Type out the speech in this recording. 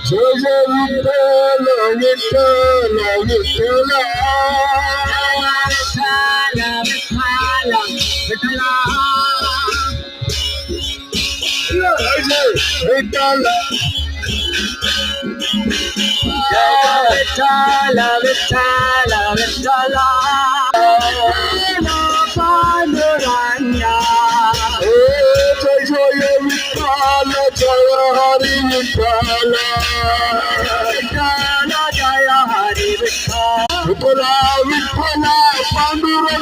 Jai Jai Vitthal Vitthal Vitthal Jai Jai Vitthal Vitthal Vitthal Vitthal Panduranga Jai Jai Vitthal Jai Hari Vitthal Vitthal Jai Hari Vitthal Vitthala Vitthala Panduranga